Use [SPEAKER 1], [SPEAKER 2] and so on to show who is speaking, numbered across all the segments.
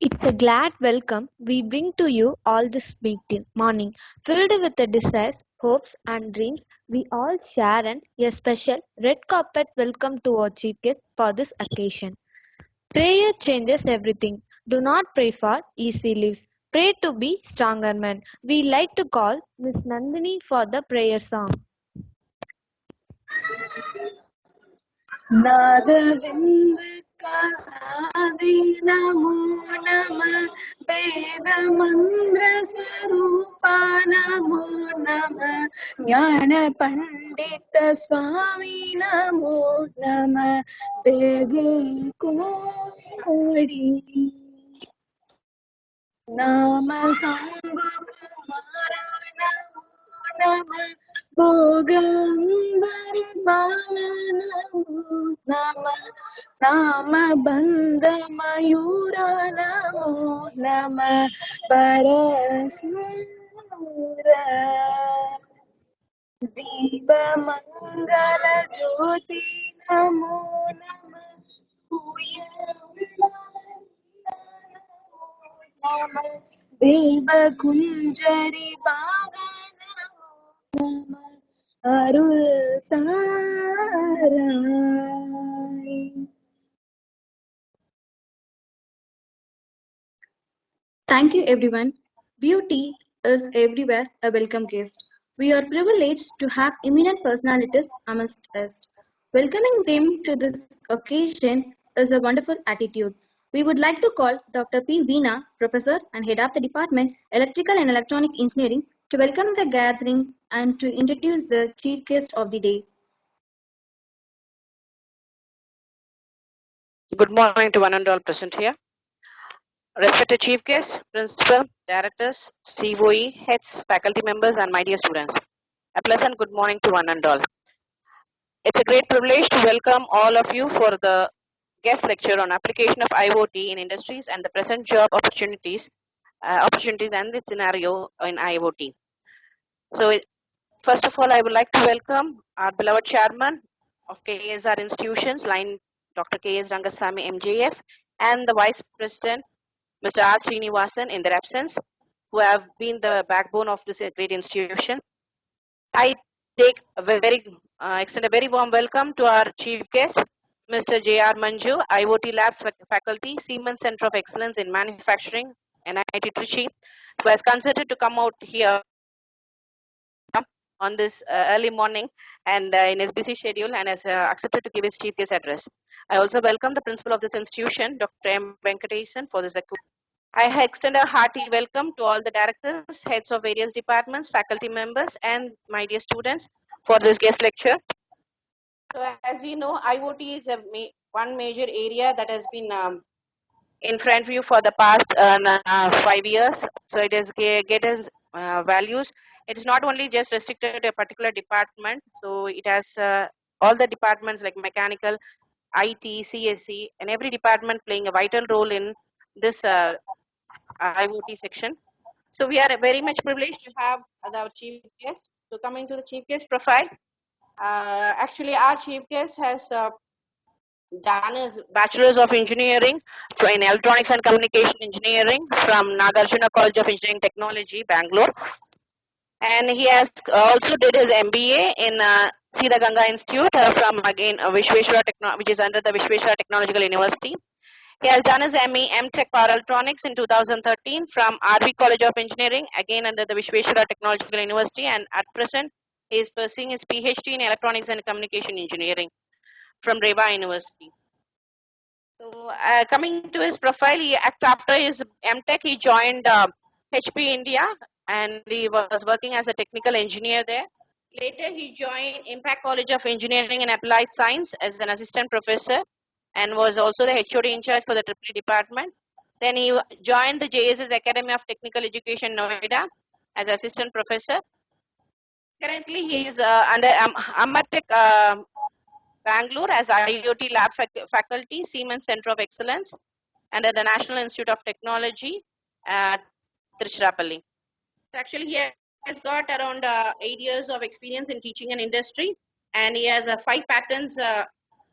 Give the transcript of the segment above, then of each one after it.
[SPEAKER 1] It's a glad welcome we bring to you all this morning, filled with the desires, hopes, and dreams. We all share and a special red carpet welcome to our chief guest for this occasion. Prayer changes everything. Do not pray for easy lives. Pray to be stronger men. We like to call Miss Nandini for the prayer song.
[SPEAKER 2] नादविंद कहादि नमो नमः वेद मंत्र स्वरूपा नमो नमः ज्ञान पंडित स्वामी नमो नमः वेगे कोडी नाम कुमार नमो नमः भोगंदर बाल नमो नमः नाम बंद मयूर नमो नमः परशुर दीप मंगल ज्योति नमो नमः नमः देव कुंजरी बाग नमो नमः Arul ताराय
[SPEAKER 3] Thank you, everyone. Beauty is everywhere a welcome guest. We are privileged to have eminent personalities amongst us. Welcoming them to this occasion is a wonderful attitude. We would like to call Dr. P. Veena, Professor and Head of the Department, Electrical and Electronic Engineering, to welcome the gathering and to introduce the chief guest of the day.
[SPEAKER 4] Good morning to one and all present here. Respected chief guests, principal, directors, COE, heads, faculty members, and my dear students. A pleasant good morning to one and all. It's a great privilege to welcome all of you for the guest lecture on application of IoT in industries and the present job opportunities and the scenario in IoT. So, first of all, I would like to welcome our beloved chairman of KSR Institutions, line Dr. K.S. Rangasamy, MJF, and the vice president, Mr. R. Srinivasan, in their absence, who have been the backbone of this great institution. I extend a very warm welcome to our chief guest, Mr. J.R. Manju, IoT Lab faculty, Siemens Center of Excellence in Manufacturing, NIT Trichy, who has considered to come out here on this early morning and in his busy schedule and has accepted to give his chief guest address. I also welcome the principal of this institution, Dr. M. Venkatesan, for this. I extend a hearty welcome to all the directors, heads of various departments, faculty members, and my dear students for this guest lecture. So, as you know, IoT is one major area that has been in front view for the past 5 years. So, it is get us values. It is not only just restricted to a particular department. So, it has all the departments like mechanical, IT, CSE, and every department playing a vital role in this IoT section. So we are very much privileged to have our chief guest. So coming to the chief guest profile, actually our chief guest has done his bachelor's of engineering in electronics and communication engineering from Nagarjuna College of Engineering Technology, Bangalore, and he has also did his MBA in Sida Ganga Institute from again Vishweshwara which is under the Vishweshwara Technological University. He has done his ME M.Tech Power Electronics in 2013 from RV College of Engineering, again under the Vishweshwara Technological University, and at present he is pursuing his PhD in Electronics and Communication Engineering from Reva University. So, coming to his profile, after his M.Tech, he joined HP India and he was working as a technical engineer there. Later, he joined Impact College of Engineering and Applied Science as an assistant professor and was also the HOD in charge for the Triple department. Then he joined the JSS Academy of Technical Education, Noida, as assistant professor. Currently, he is under Amartech Bangalore as IoT Lab faculty, Siemens Center of Excellence, and at the National Institute of Technology at Tiruchirappalli. Actually, he has got around 8 years of experience in teaching and industry, and he has 5 patents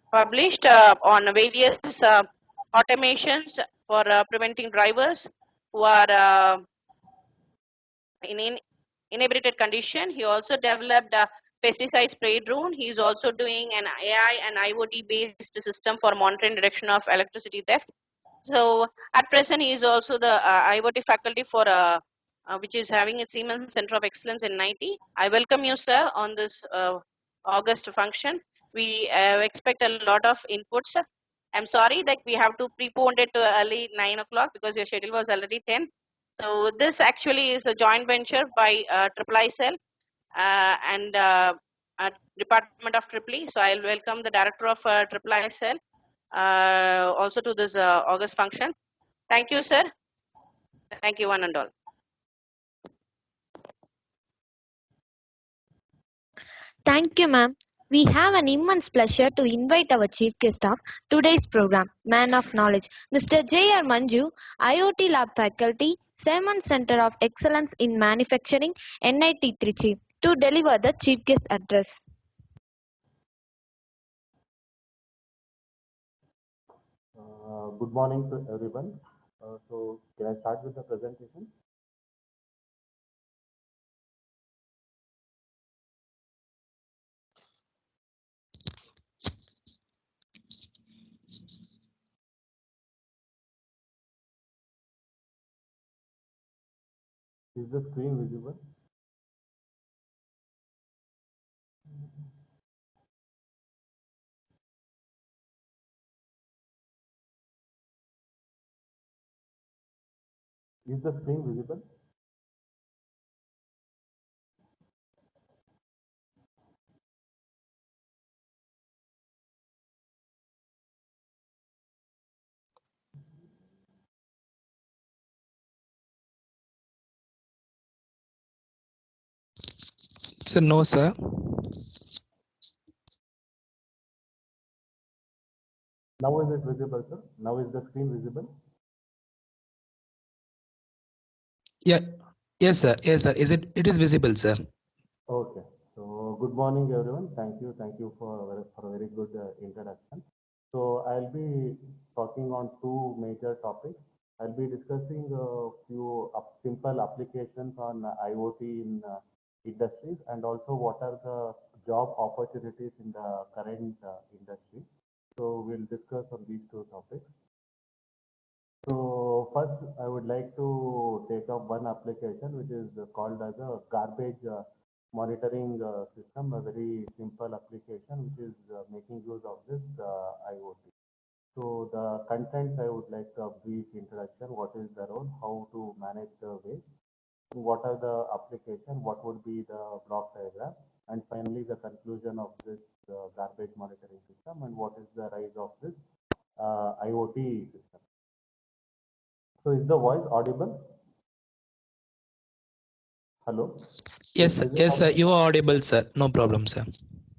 [SPEAKER 4] published on various automations for preventing drivers who are in inebriated condition. He also developed a pesticide spray drone. He is also doing an AI and IoT based system for monitoring detection of electricity theft. So at present, he is also the IoT faculty for which is having a Siemens Center of Excellence in IT. I welcome you, sir, on this August function. We expect a lot of inputs. I'm sorry that we have to prepone it to early 9 o'clock because your schedule was already 10. So this actually is a joint venture by Triple I Cell and Department of Triple E. So I'll welcome the director of Triple I Cell also to this August function. Thank you, sir. Thank you, one and all.
[SPEAKER 1] Thank you, ma'am. We have an immense pleasure to invite our chief guest of today's program, Man of Knowledge, Mr. J.R. Manju, IoT Lab faculty, Siemens Center of Excellence in Manufacturing, NIT Trichy, to deliver the chief guest address.
[SPEAKER 5] Good morning to everyone. So can I start with the presentation? Is the screen visible? Is the screen visible?
[SPEAKER 6] Sir, no, sir.
[SPEAKER 5] Now is it visible, sir? Now is the screen visible?
[SPEAKER 6] Yeah. Yes, sir. Yes, sir. It is visible, sir.
[SPEAKER 5] Okay. So good morning, everyone. Thank you for a very good introduction. So I'll be talking on two major topics. I'll be discussing a few simple applications on IoT in industries and also what are the job opportunities in the current industry. So we'll discuss on these two topics. So first, I would like to take up one application which is called as a garbage monitoring system, a very simple application which is making use of this IoT. So the content I would like a brief introduction, what is the role, how to manage the waste, what are the application, what would be the block diagram, and finally the conclusion of this garbage monitoring system and what is the rise of this IoT system. So is the voice audible? Hello?
[SPEAKER 6] Yes, sir. Yes, sir. You are audible, sir. No problem, sir.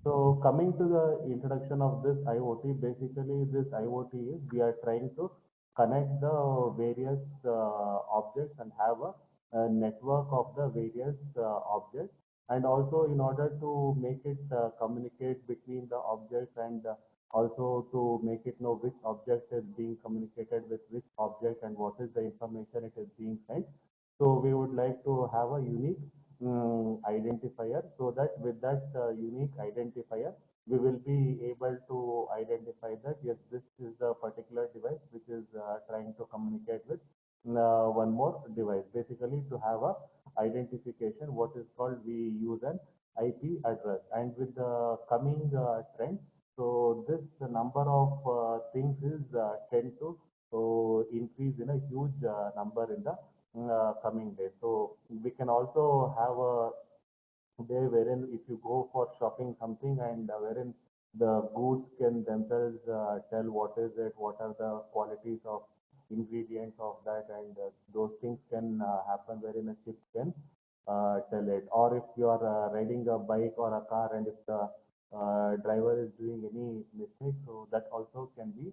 [SPEAKER 5] So coming to the introduction of this IoT, basically this IoT is we are trying to connect the various objects and have a network of the various objects, and also in order to make it communicate between the objects and also to make it know which object is being communicated with which object and what is the information it is being sent. So we would like to have a unique identifier, so that with that unique identifier we will be able to identify that yes, this is the particular device which is trying to communicate with one more device, basically to have a identification, what is called, we use an IP address. And with the coming trend, so this number of things is tend to increase in a huge number in the coming days. So we can also have a day wherein if you go for shopping something and wherein the goods can themselves tell what is it, what are the qualities of ingredients of that, and those things can happen wherein a chip can tell it. Or if you are riding a bike or a car and if the driver is doing any mistake, so that also can be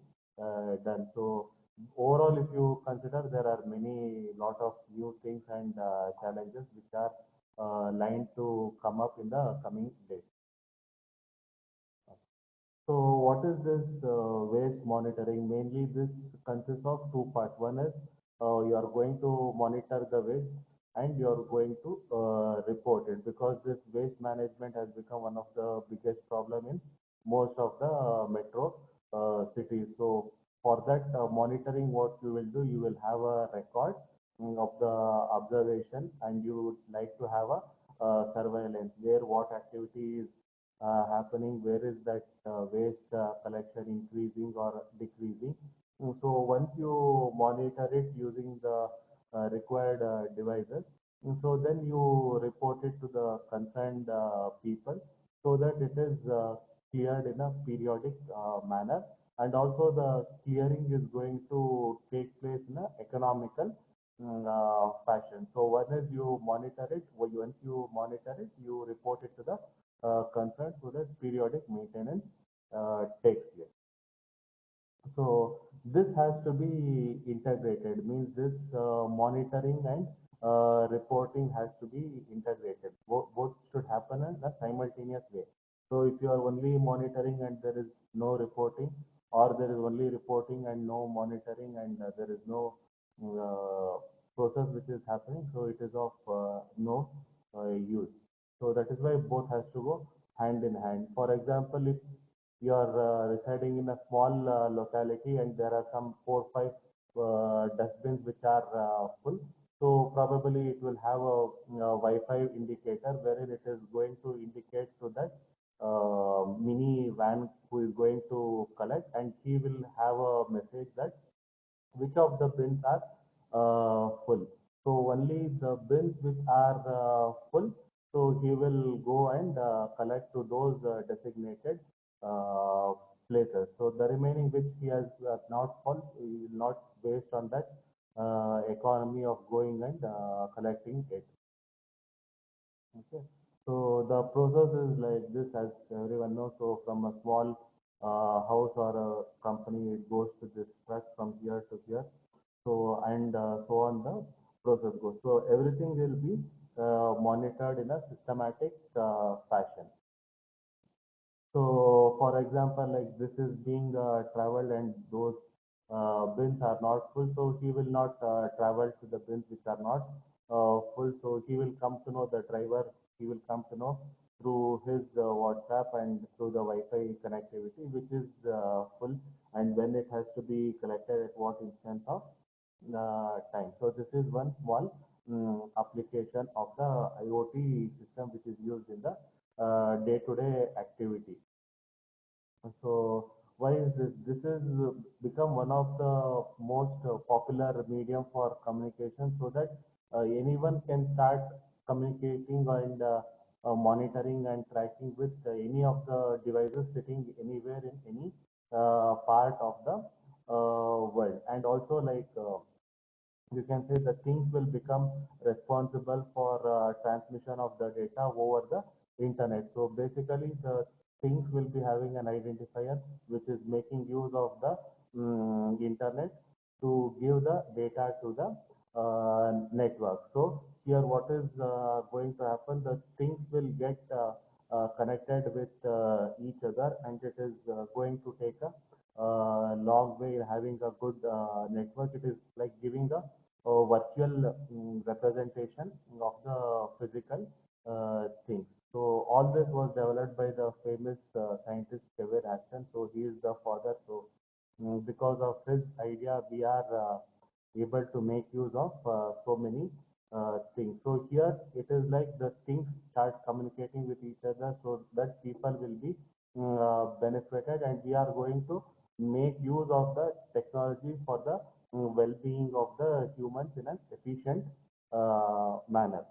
[SPEAKER 5] done. So overall, if you consider, there are many lot of new things and challenges which are lined to come up in the coming days. So what is this waste monitoring? Mainly this consists of two parts. One is you are going to monitor the waste and you are going to report it, because this waste management has become one of the biggest problem in most of the metro cities. So for that monitoring, what you will do, you will have a record of the observation, and you would like to have a surveillance where what activity is happening, where is that waste collection increasing or decreasing. So once you monitor it using the required devices, so then you report it to the concerned people, so that it is cleared in a periodic manner, and also the clearing is going to take place in an economical fashion. So one is you monitor it, once you monitor it, you report it to the concerned, so that periodic maintenance takes place. So this has to be integrated, means this monitoring and reporting has to be integrated. Both should happen in a simultaneous way. So if you are only monitoring and there is no reporting, or there is only reporting and no monitoring, and there is no process which is happening, so it is of no use. So that is why both has to go hand in hand. For example, if you are residing in a small locality and there are some 4 5 dustbins which are full, so probably it will have a Wi-Fi indicator wherein it is going to indicate to that mini van who is going to collect, and he will have a message that which of the bins are full. So only the bins which are full, so he will go and collect to those designated uh, places. So the remaining which he has not full, he will not based on that economy of going and collecting it. Okay. So the process is like this, as everyone knows. So from a small house or a company, it goes to this truck from here to here. So and so on the process goes. So everything will be monitored in a systematic fashion. So, for example, like this is being traveled and those bins are not full, so he will not travel to the bins which are not full. So he will come to know the driver. He will come to know through his WhatsApp and through the Wi-Fi connectivity, which is full, and when it has to be collected at what instance of time. So this is one small application of the IoT system which is used in the day-to-day activity. So why is this? This is become one of the most popular medium for communication, so that anyone can start communicating and monitoring and tracking with any of the devices sitting anywhere in any part of the world. And also like you can say the things will become responsible for transmission of the data over the internet. So basically the things will be having an identifier which is making use of the internet to give the data to the network. So here what is going to happen, the things will get connected with each other, and it is going to take a long way having a good network. It is like giving a virtual representation of the physical things. So all this was developed by the famous scientist Kevin Ashton. So he is the father. So because of his idea, we are able to make use of so many things. So here it is like the things start communicating with each other, so that people will be benefited, and we are going to make use of the technology for the well-being of the humans in an efficient manner.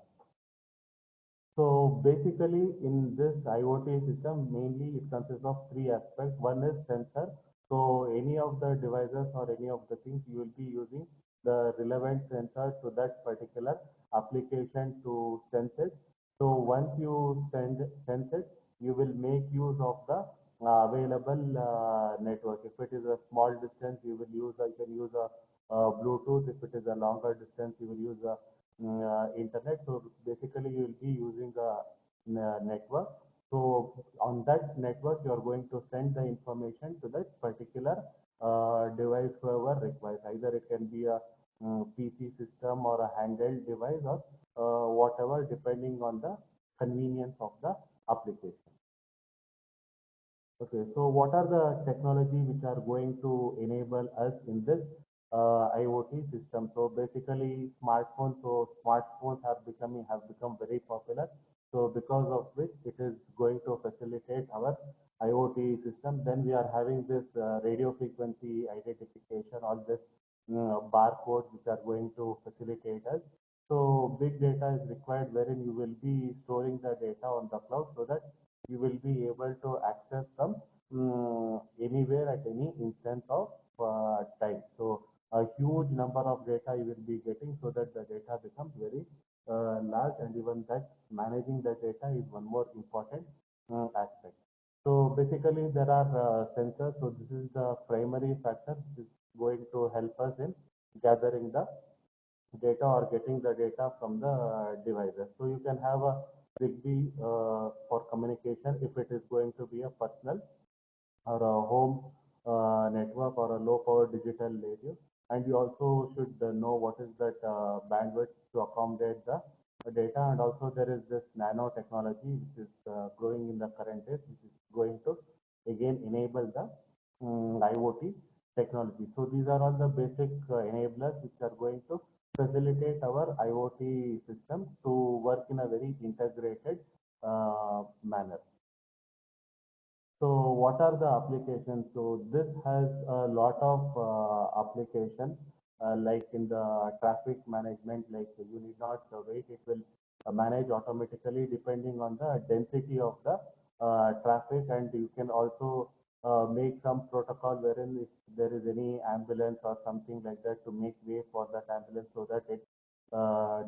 [SPEAKER 5] So basically, in this IoT system, mainly it consists of three aspects. One is sensor. So any of the devices or any of the things, you will be using the relevant sensor to that particular application to sense it. So once you sense it, you will make use of the available network. If it is a small distance, you can use a Bluetooth. If it is a longer distance, you will use a internet. So basically, you will be using a network. So on that network, you are going to send the information to that particular device whoever requires. Either it can be a PC system or a handheld device or whatever, depending on the convenience of the application. Okay, so what are the technology which are going to enable us in this IoT system? So basically smartphones. So smartphones have become very popular. So because of which it is going to facilitate our IoT system. Then we are having this radio frequency identification, all this barcodes which are going to facilitate us. So big data is required wherein you will be storing the data on the cloud so that you will be able to access them anywhere at any instance of time. So a huge number of data you will be getting so that the data becomes very large, and even that managing the data is one more important aspect. So basically there are sensors. So this is the primary factor which is going to help us in gathering the data or getting the data from the devices. So you can have a Zigbee for communication if it is going to be a personal or a home network or a low power digital radio. And you also should know what is that bandwidth to accommodate the data. And also there is this nanotechnology which is growing in the current days, which is going to again enable the IoT technology. So these are all the basic enablers which are going to facilitate our IoT system to work in a very integrated manner. So what are the applications? So this has a lot of application, like in the traffic management, like you need not wait, it will manage automatically depending on the density of the traffic. And you can also make some protocol wherein if there is any ambulance or something like that, to make way for that ambulance so that it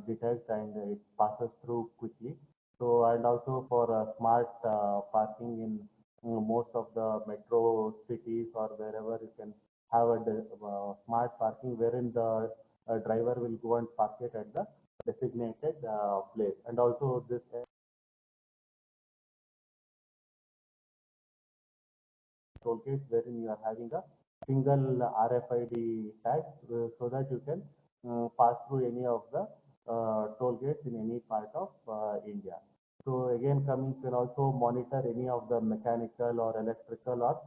[SPEAKER 5] detects and it passes through quickly. So and also for smart parking in most of the metro cities or wherever you can have a smart parking wherein the driver will go and park it at the designated place. And also this toll gates wherein you are having a single RFID tag so that you can pass through any of the toll gates in any part of India. So again, coming, you can also monitor any of the mechanical or electrical or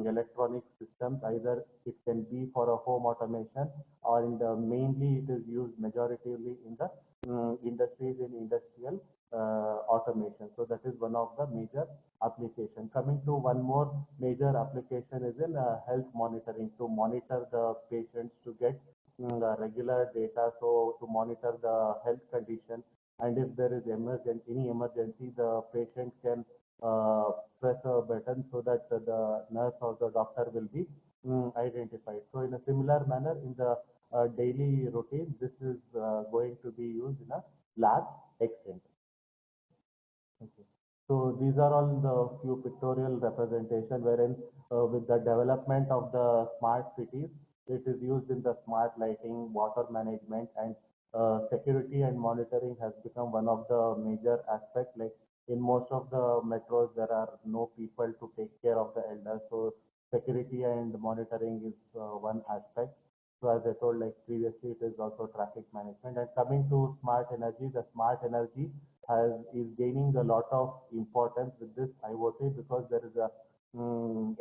[SPEAKER 5] electronic systems. Either it can be for a home automation or in the mainly it is used majoritively in the industries in industrial automation. So that is one of the major application. Coming to one more major application is in health monitoring, to monitor the patients, to get regular data, so to monitor the health condition. And if there is any emergency, the patient can press a button so that the nurse or the doctor will be identified. So in a similar manner, in the daily routine, this is going to be used in a large extent. Okay. So these are all the few pictorial representation wherein with the development of the smart cities, it is used in the smart lighting, water management, and security and monitoring has become one of the major aspects. Like in most of the metros, there are no people to take care of the elders. So security and monitoring is one aspect. So as I told, like previously, it is also traffic management. And coming to smart energy, the smart energy is gaining a lot of importance with this IoT because there is a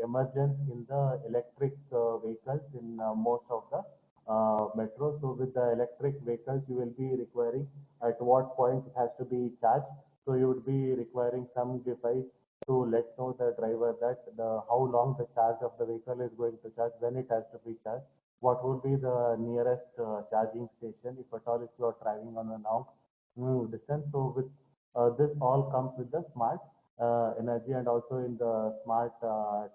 [SPEAKER 5] emergence in the electric vehicles in most of the metros. So with the electric vehicles, you will be requiring at what point it has to be charged. So you would be requiring some device to let know the driver that how long the charge of the vehicle is going to charge, when it has to be charged, what would be the nearest charging station, if at all if you are driving on a long distance. So with this all comes with the smart energy, and also in the smart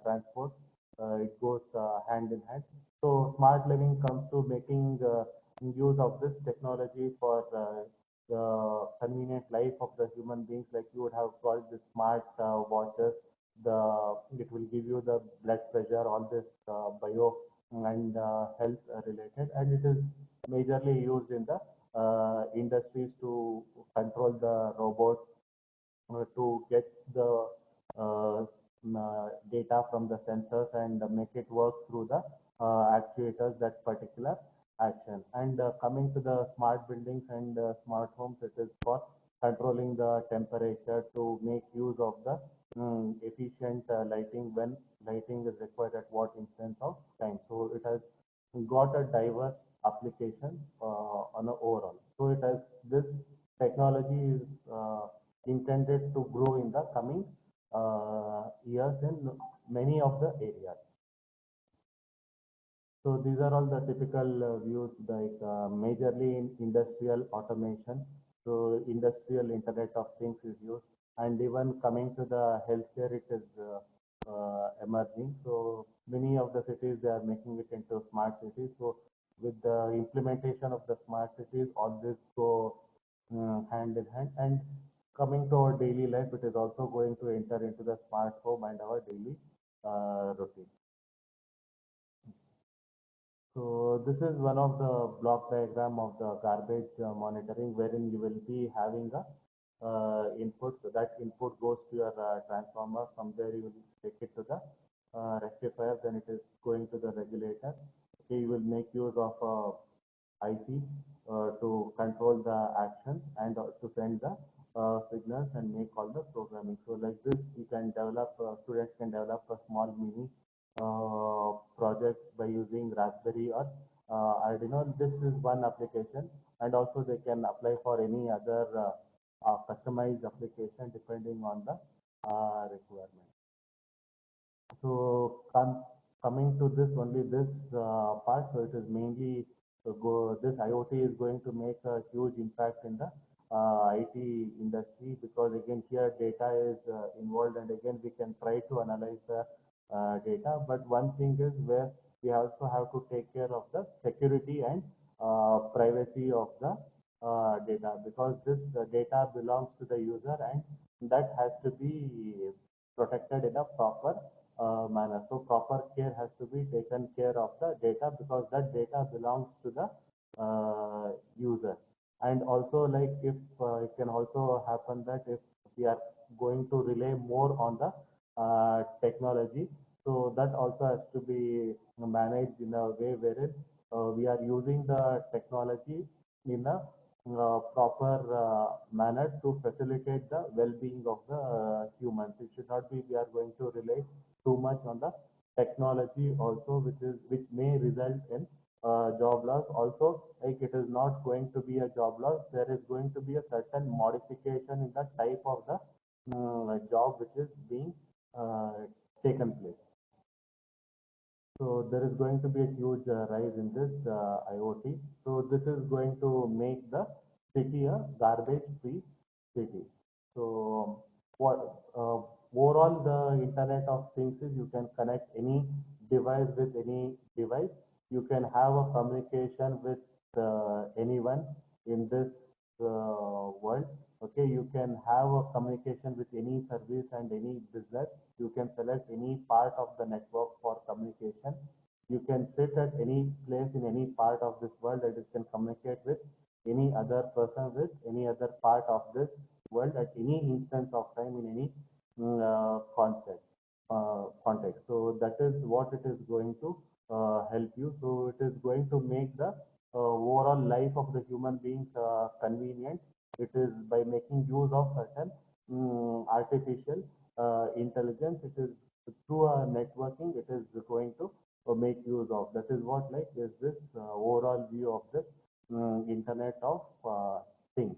[SPEAKER 5] transport, it goes hand in hand. So smart living comes to making use of this technology for the convenient life of the human beings. Like you would have called the smart watches. It will give you the blood pressure, all this bio and health related, and it is majorly used in the industries to control the robots to get the data from the sensors and make it work through the actuators, that particular action. And coming to the smart buildings and smart homes, it is for controlling the temperature to make use of the efficient lighting when lighting is required at what instance of time. So it has got a diverse application on a overall. So it has this technology is intended to grow in the coming years in many of the areas. So these are all the typical views, like majorly in industrial automation. So industrial Internet of Things is used, and even coming to the healthcare, it is emerging. So many of the cities, they are making it into smart cities. So with the implementation of the smart cities, all this go hand in hand. And coming to our daily life, it is also going to enter into the smart home and our daily routine. So this is one of the block diagram of the garbage monitoring, wherein you will be having a input. So that input goes to your transformer. From there, you will take it to the rectifier. Then it is going to the regulator. Okay, you will make use of IC to control the action and to send the signals and make all the programming. So like this, you can develop, students can develop a small mini project by using Raspberry or Arduino. This is one application, and also they can apply for any other customized application depending on the requirement. So coming to this only this part, so it is mainly this IoT is going to make a huge impact in the IT industry, because again here data is involved, and again we can try to analyze the data. But one thing is where we also have to take care of the security and privacy of the data, because this data belongs to the user, and that has to be protected in a proper manner. So proper care has to be taken care of the data, because that data belongs to the user. And also, like if it can also happen that if we are going to rely more on the technology, so that also has to be managed in a way wherein we are using the technology in a proper manner to facilitate the well-being of the humans. It should not be we are going to rely too much on the technology also, which may result in job loss. Also, like it is not going to be a job loss. There is going to be a certain modification in the type of the job which is being taken place. So there is going to be a huge rise in this IoT. So this is going to make the city a garbage-free city. So what overall the Internet of Things is, you can connect any device with any device. You can have a communication with anyone in this world. Okay, you can have a communication with any service and any business. You can select any part of the network for communication. You can sit at any place in any part of this world that you can communicate with any other person with any other part of this world at any instance of time in any context. So that is what it is going to help you. So it is going to make the overall life of the human beings convenient. It is by making use of certain artificial intelligence. It is through networking. It is going to make use of. That is what like is this overall view of this Internet of Things.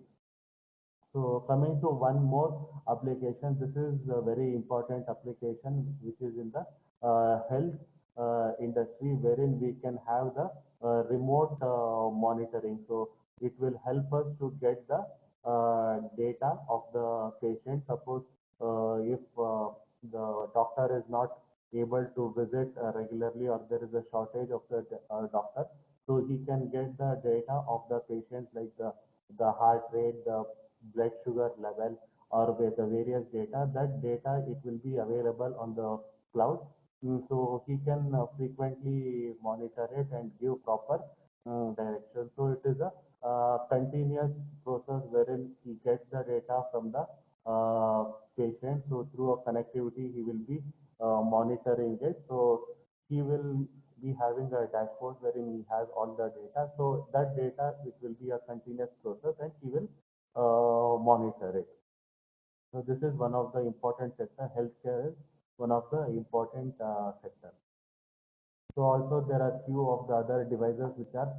[SPEAKER 5] So coming to one more application, this is a very important application which is in the health industry, wherein we can have the remote monitoring. So it will help us to get the data of the patient. Suppose if the doctor is not able to visit regularly, or there is a shortage of the doctor, so he can get the data of the patient, like the heart rate, the blood sugar level, or with the various data. That data, it will be available on the cloud. So he can frequently monitor it and give proper direction. So it is a continuous process wherein he gets the data from the patient. So through a connectivity, he will be monitoring it. So he will be having a dashboard wherein he has all the data. So that data, it will be a continuous process, and he will monitor it. So this is one of the important sector. Healthcare is one of the important sector. So also there are few of the other devices which are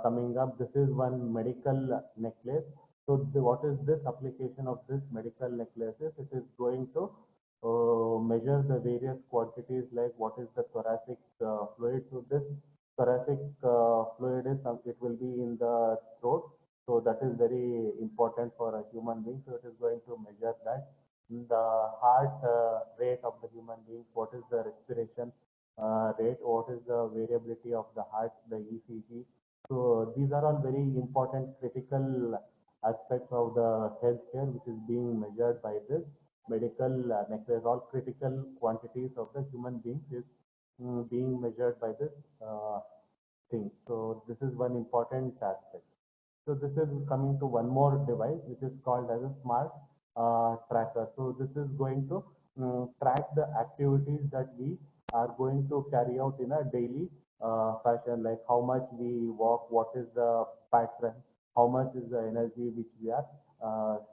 [SPEAKER 5] coming up. This is one medical necklace. So what is this application of this medical necklaces? It is going to measure the various quantities, like what is the thoracic fluid. So this thoracic fluid is it will be in the throat. So that is very important for a human being. So it is going to measure that. The heart rate of the human being, what is the respiration rate, what is the variability of the heart, the ECG. So these are all very important critical aspects of the healthcare which is being measured by this medical necklace. All critical quantities of the human beings is being measured by this thing. So this is one important aspect. So this is coming to one more device which is called as a smart tracker. So this is going to track the activities that we are going to carry out in a daily fashion, like how much we walk, what is the pattern, how much is the energy which we are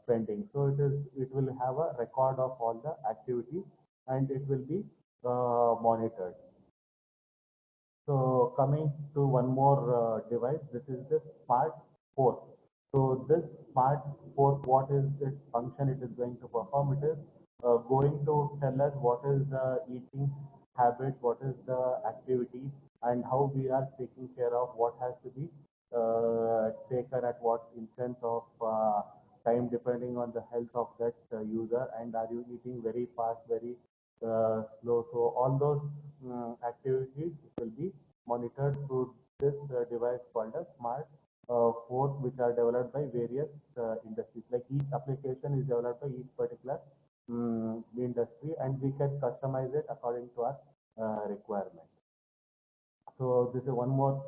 [SPEAKER 5] spending. So it will have a record of all the activities, and it will be monitored. So coming to one more device, this is the smart fork. So this smart fork, what is its function it is going to perform? It is going to tell us what is the eating habit, what is the activity, and how we are taking care of what has to be taken at what instance of time, depending on the health of that user, and are you eating very fast, very slow. So all those activities will be monitored through this device called a smart fork, which are developed by various industries. Like each application is developed by each particular industry, and we can customize it according to our requirement. So this is one more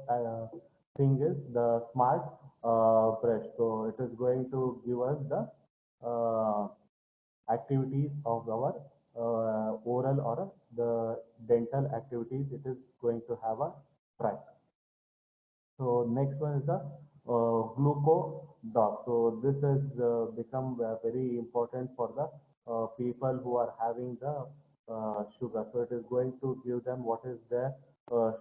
[SPEAKER 5] thing is the smart brush. So it is going to give us the activities of our oral or the dental activities. It is going to have a track. So next one is the gluco dog. So this has become very important for the people who are having the sugar. So it is going to give them what is their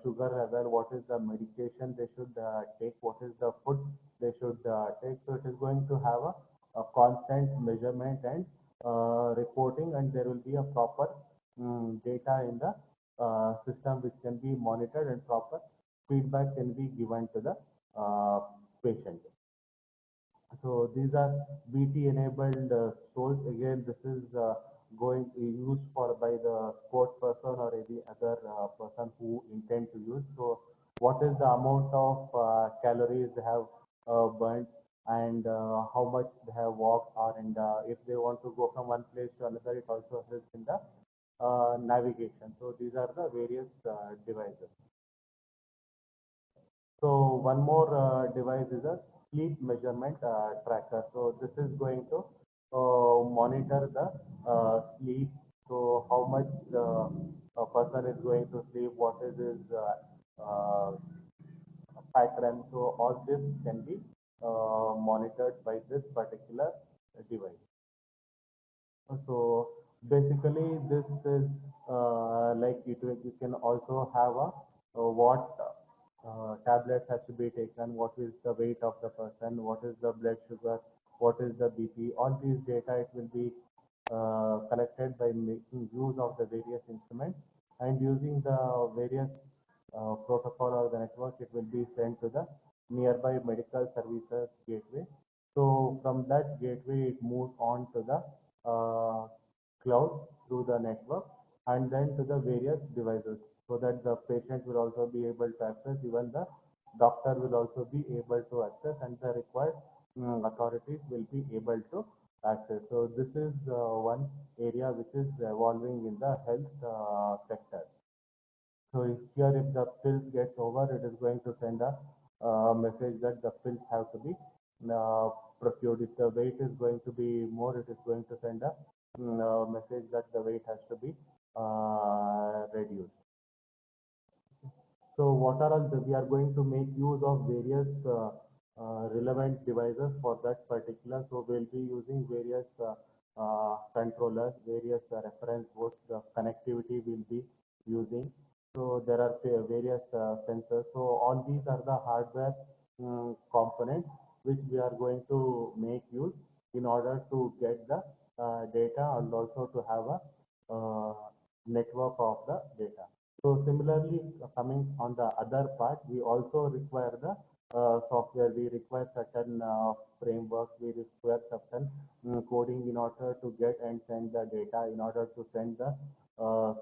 [SPEAKER 5] sugar level, what is the medication they should take, what is the food they should take. So it is going to have a constant measurement and reporting, and there will be a proper data in the system which can be monitored, and proper feedback can be given to the patient. So these are BT enabled tools. Again, this is going to used for by the sport person or any other person who intend to use. So what is the amount of calories they have burnt, and how much they have walked, or and if they want to go from one place to another, it also helps in the navigation. So these are the various devices. So one more device is a sleep measurement tracker. So this is going to monitor the sleep. So how much a person is going to sleep, what is his pattern. So all this can be monitored by this particular device. So basically, this is like you can also have a what tablets has to be taken, what is the weight of the person, what is the blood sugar, what is the BP. All these data it will be collected by making use of the various instruments, and using the various protocol or the network, it will be sent to the nearby medical services gateway. So from that gateway, it moves on to the cloud through the network, and then to the various devices, so that the patient will also be able to access, even the doctor will also be able to access, and the required authorities will be able to access. So this is one area which is evolving in the health sector. So here, if the pills gets over, it is going to send a message that the pills have to be procured. If the weight is going to be more, it is going to send a message that the weight has to be reduced. So what are all we are going to make use of various relevant devices for that particular. So we'll be using various controllers, various reference boards, the connectivity we'll be using. So there are various sensors. So all these are the hardware components which we are going to make use in order to get the data and also to have a network of the data. So similarly, coming on the other part, we also require the software. We require certain frameworks. We require certain coding in order to get and send the data, in order to send the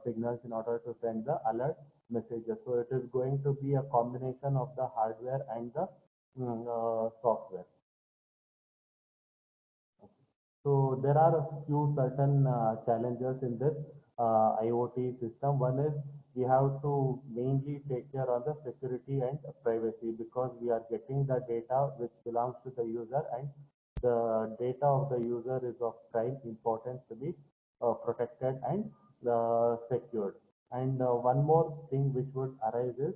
[SPEAKER 5] signals, in order to send the alert messages. So it is going to be a combination of the hardware and the software. So there are a few certain challenges in this IoT system. One is we have to mainly take care of the security and privacy, because we are getting the data which belongs to the user, and the data of the user is of prime importance to be protected and secured. And one more thing which would arise is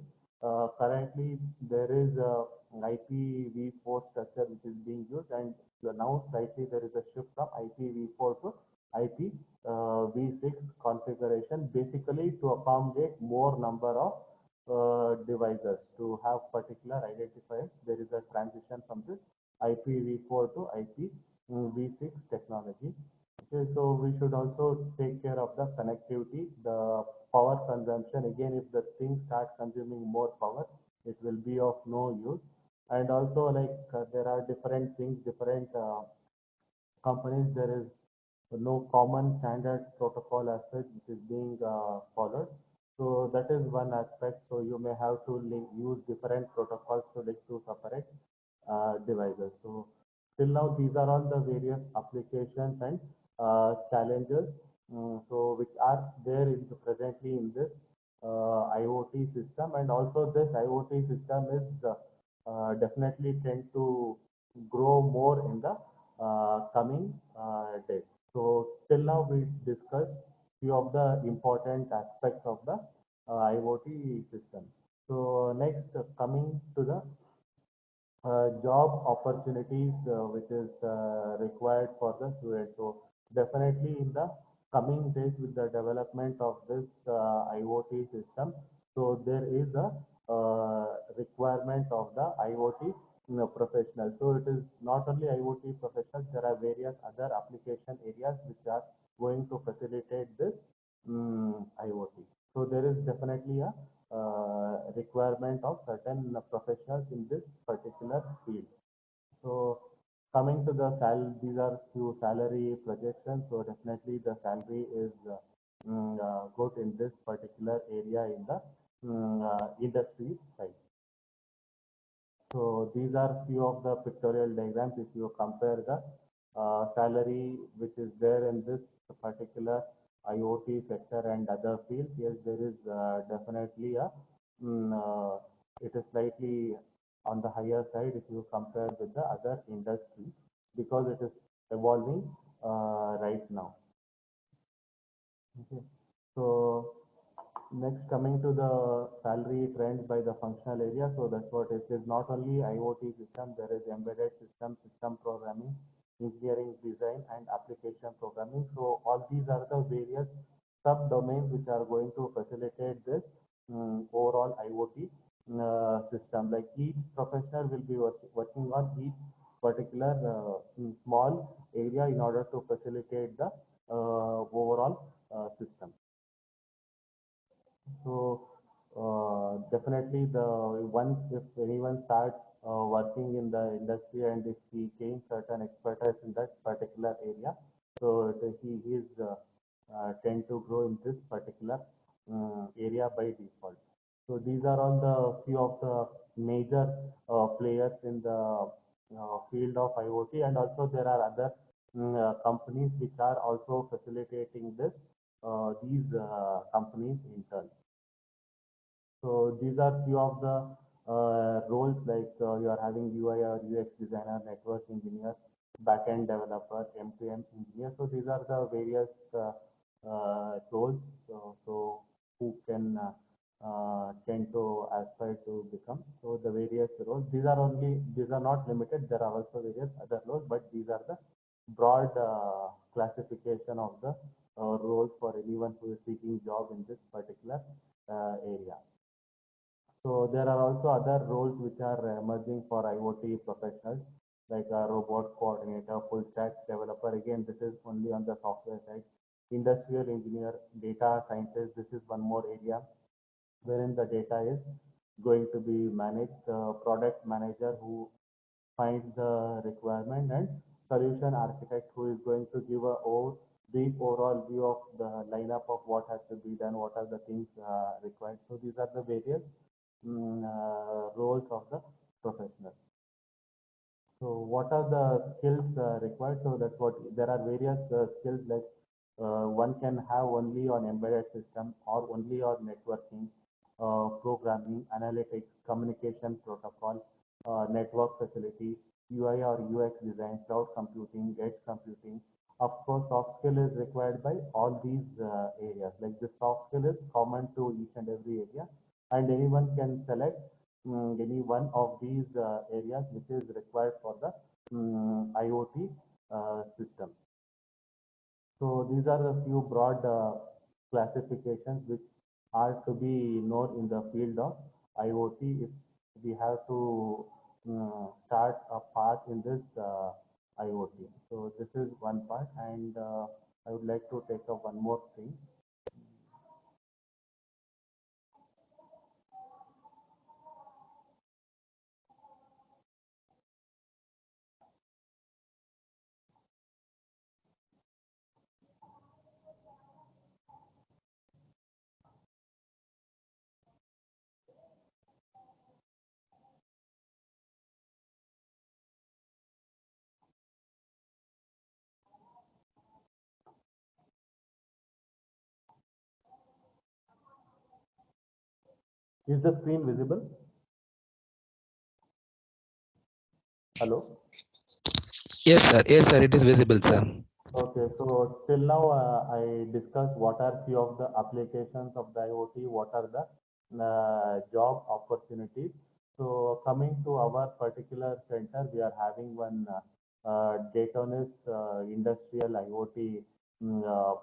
[SPEAKER 5] currently there is a IPv4 structure which is being used, and now slightly there is a shift from IPv4 to IPv6 configuration, basically to accommodate more number of devices to have particular identifiers. There is a transition from this IPv4 to IPv6 technology. Okay, so we should also take care of the connectivity, the power consumption. Again, if the thing starts consuming more power, it will be of no use. And also, like there are different things, different companies. There is no common standard protocol as such which is being followed. So that is one aspect. So you may have to use different protocols to link to separate devices. So till now, these are all the various applications and challenges. So which are there in presently in this IoT system, and also this IoT system is definitely tend to grow more in the coming days. So till now we discussed few of the important aspects of the IoT system. So next, coming to the job opportunities which is required for the students. So definitely in the coming days with the development of this IoT system, so there is a requirement of the IoT professionals. So it is not only IoT professionals, there are various other application areas which are going to facilitate this IoT. So there is definitely a requirement of certain professionals in this particular field. So coming to the these are few salary projections. So definitely the salary is good in this particular area in the industry side. So these are few of the pictorial diagrams. If you compare the salary which is there in this particular IoT sector and other fields, yes, there is definitely a it is slightly on the higher side if you compare with the other industries, because it is evolving right now. Okay. So next, coming to the salary trends by the functional area. So that's what it is. Not only IoT system, there is embedded system, system programming, engineering design, and application programming. So all these are the various subdomains which are going to facilitate this overall IoT system. Like each professional will be working on each particular small area in order to facilitate the overall system. So definitely the once if anyone starts working in the industry, and if he gains certain expertise in that particular area, so he is tend to grow in this particular area by default. So these are all the few of the major players in the field of IoT, and also there are other companies which are also facilitating this these companies in turn. So these are few of the roles, like you are having UI or UX designer, network engineer, backend developer, M2M engineer. So these are the various roles. So who can tend to aspire to become. So the various roles. These are not limited. There are also various other roles, but these are the broad classification of the roles for anyone who is seeking job in this particular area. So there are also other roles which are emerging for IoT professionals, like a robot coordinator, full stack developer. Again, this is only on the software side. Industrial engineer, data scientist. This is one more area wherein the data is going to be managed. Product manager who finds the requirement, and solution architect who is going to give a brief overall view of the lineup of what has to be done, what are the things required. So these are the various roles of the professional. So what are the skills required? So that's what there are various skills, like one can have only on embedded system or only on networking, programming, analytics, communication protocol, network facility, UI or UX design, cloud computing, edge computing. Of course, soft skill is required by all these areas. Like the soft skill is common to each and every area, and anyone can select any one of these areas which is required for the IoT system. So these are a few broad classifications which are to be known in the field of IoT. If we have to start a path in this IoT. So this is one part, and I would like to take up one more thing. Is the screen visible? Hello?
[SPEAKER 6] Yes, sir. Yes, sir. It is visible, sir.
[SPEAKER 5] Okay, so till now I discussed what are few of the applications of the IoT, what are the job opportunities. So coming to our particular center, we are having one Daytonis industrial IoT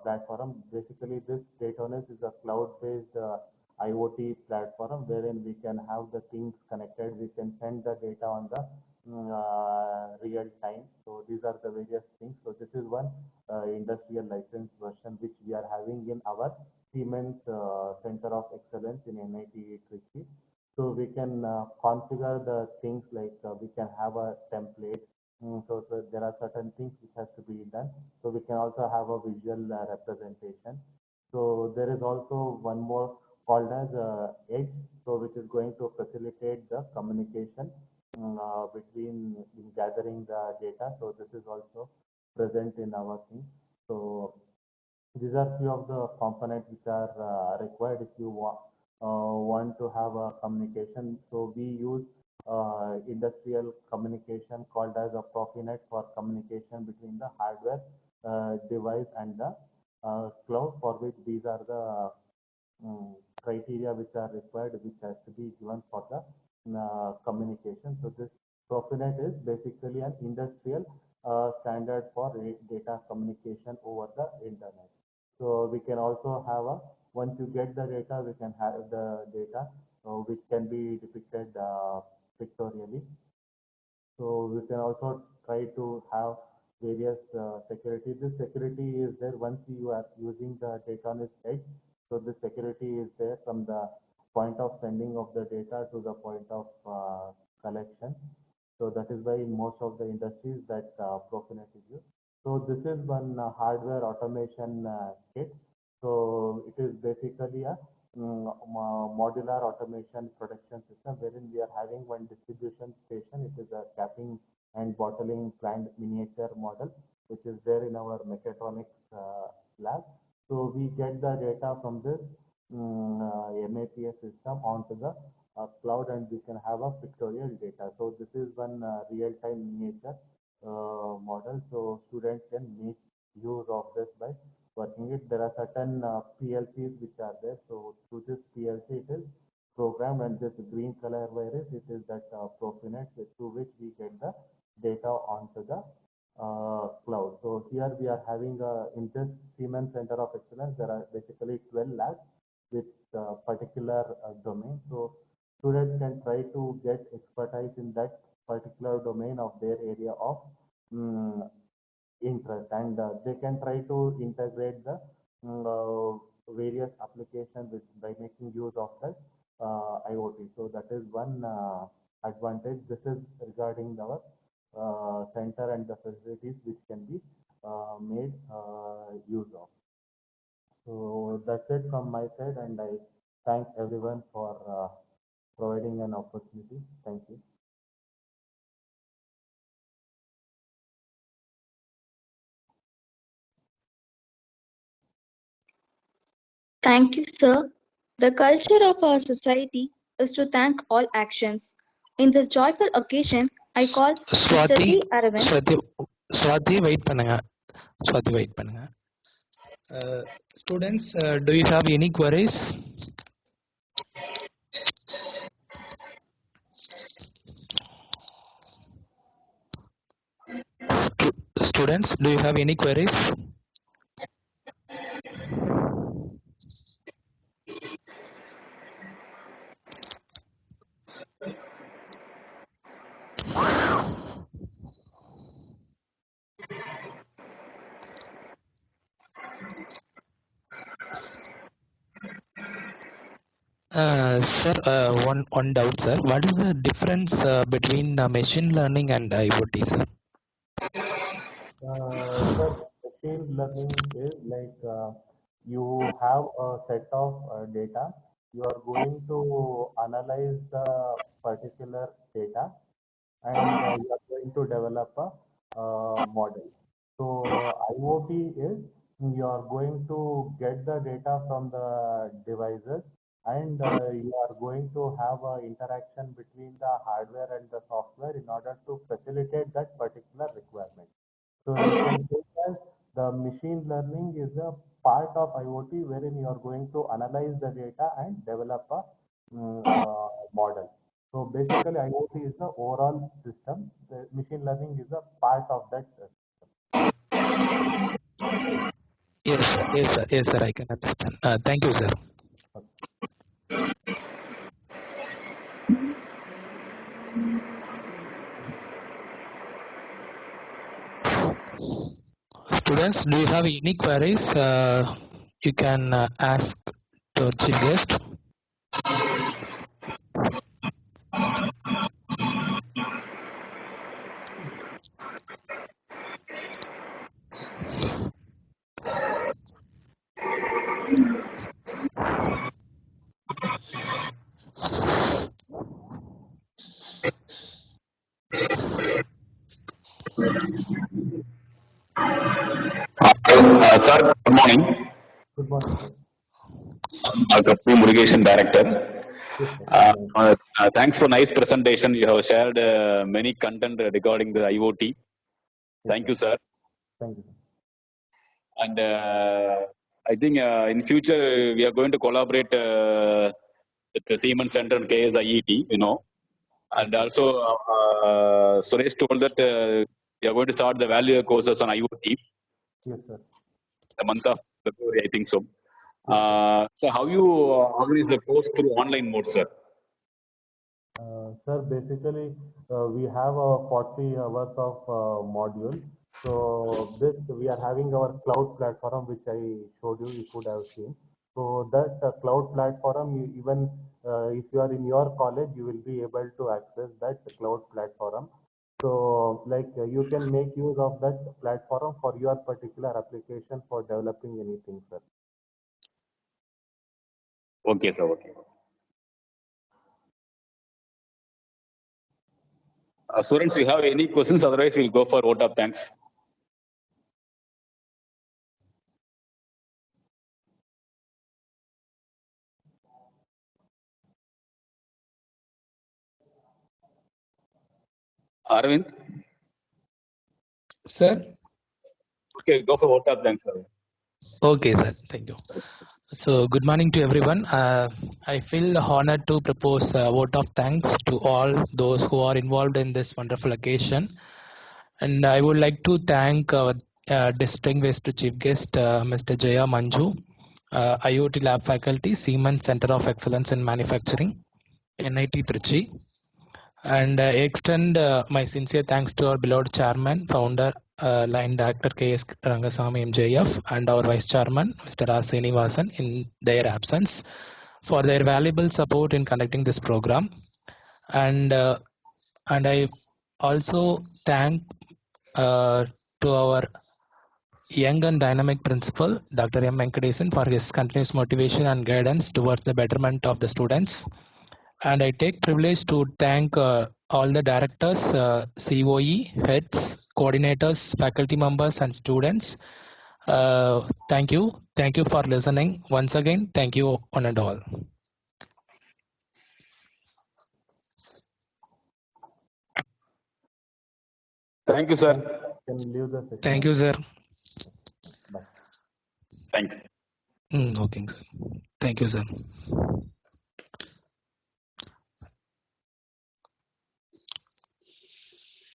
[SPEAKER 5] platform. Basically, this Daytonis is a cloud-based IoT platform wherein we can have the things connected. We can send the data on the real time. So these are the various things. So this is one industrial license version which we are having in our Siemens Center of Excellence in NIT Trichy. So we can configure the things, like we can have a template. So there are certain things which has to be done. So we can also have a visual representation. So there is also one more called as Edge, so which is going to facilitate the communication between in gathering the data. So this is also present in our thing. So these are few of the components which are required if you want to have a communication. So we use industrial communication called as a Profinet for communication between the hardware device and the cloud, for which these are the criteria which are required, which has to be given for the communication. So this Profinet is basically an industrial standard for data communication over the internet. So we can also have a, once you get the data, we can have the data which can be depicted pictorially. So we can also try to have various security. This security is there once you are using the data on its edge. So the security is there from the point of sending of the data to the point of collection. So that is why in most of the industries that Profinet is used. So this is one hardware automation kit. So it is basically a modular automation production system wherein we are having one distribution station. It is a capping and bottling plant miniature model, which is there in our mechatronics lab. So we get the data from this MAPS system onto the cloud, and we can have a pictorial data. So this is one real-time miniature model, so students can make use of this by working it. There are certain PLCs which are there. So through this PLC, it is programmed, and this green color where it is that Profinet through which we get the data onto the cloud. So here we are having in this Siemens Center of Excellence, there are basically 12 labs with particular domain. So students can try to get expertise in that particular domain of their area of mm, interest, and they can try to integrate the various applications by making use of that IoT. So that is one advantage. This is regarding our center and the facilities which can be made use of. So that's it from my side, and I thank everyone for providing an opportunity. Thank you.
[SPEAKER 3] Thank you, sir. The culture of our society is to thank all actions. In this joyful occasion, I call Mr.
[SPEAKER 6] Swati,
[SPEAKER 3] T. Aravind.
[SPEAKER 6] Swati, wait பண்ணுங்க. Swati, wait பண்ணுங்க. Students, do you have any queries? Students, do you have any queries? Sir, one doubt, sir. What is the difference between machine learning and IoT, sir?
[SPEAKER 5] Sir, machine learning is like you have a set of data. You are going to analyze the particular data, and you are going to develop a model. So IoT is you are going to get the data from the devices, and you are going to have a interaction between the hardware and the software in order to facilitate that particular requirement. So you can say that the machine learning is a part of IoT wherein you are going to analyze the data and develop a model. So basically, IoT is the overall system. The machine learning is a part of that system.
[SPEAKER 6] Yes, sir. Yes, sir. Yes, sir. I can understand. Thank you, sir. Students, do you have any queries? You can ask to our chief guest.
[SPEAKER 7] Sir, good morning.
[SPEAKER 5] Good morning, sir.
[SPEAKER 7] Kapil Murugesan, Director.
[SPEAKER 5] Yes, sir.
[SPEAKER 7] Thanks for nice presentation. You have shared many content regarding the IoT.
[SPEAKER 5] Yes,
[SPEAKER 7] Thank you, sir.
[SPEAKER 5] Thank you, sir.
[SPEAKER 7] And I think in future we are going to collaborate with the Siemens Center and KSIET, you know. And also Suresh told that we are going to start the value courses on IoT
[SPEAKER 5] Yes, sir.
[SPEAKER 7] the month of February, I think so.
[SPEAKER 5] Yes, sir.
[SPEAKER 7] So how you organize the course through online mode, sir?
[SPEAKER 5] Sir, basically, we have 40 hours of module. So this we are having our cloud platform, which I showed you. You could have seen. So that cloud platform, even if you are in your college, you will be able to access that cloud platform. So like you can make use of that platform for your particular application for developing anything, sir.
[SPEAKER 7] Okay, sir. Okay. Students, you have any questions? Otherwise, we'll go for vote of thanks. Arvind?
[SPEAKER 6] Sir?
[SPEAKER 7] Okay, go for vote of thanks, sir.
[SPEAKER 6] Okay, sir. Thank you. So, good morning to everyone. I feel honored to propose a vote of thanks to all those who are involved in this wonderful occasion. And I would like to thank our distinguished chief guest, Mr. Jaya Manju, IoT Lab faculty, Siemens Center of Excellence in Manufacturing, NIT Trichy. And extend my sincere thanks to our beloved chairman, founder, line director K.S. Rangasamy MJF, and our vice chairman, Mr. R. Srinivasan, in their absence, for their valuable support in conducting this program. And I also thank to our young and dynamic principal, Dr. M. Venkatesan, for his continuous motivation and guidance towards the betterment of the students. And I take privilege to thank all the directors, COE, heads, coordinators, faculty members, and students. Thank you. Thank you for listening. Once again, thank you one and all.
[SPEAKER 7] Thank you, sir.
[SPEAKER 5] Can leave the session.
[SPEAKER 6] Thank you, sir.
[SPEAKER 5] Bye.
[SPEAKER 7] Thanks.
[SPEAKER 6] Okay, sir. Thank you, sir.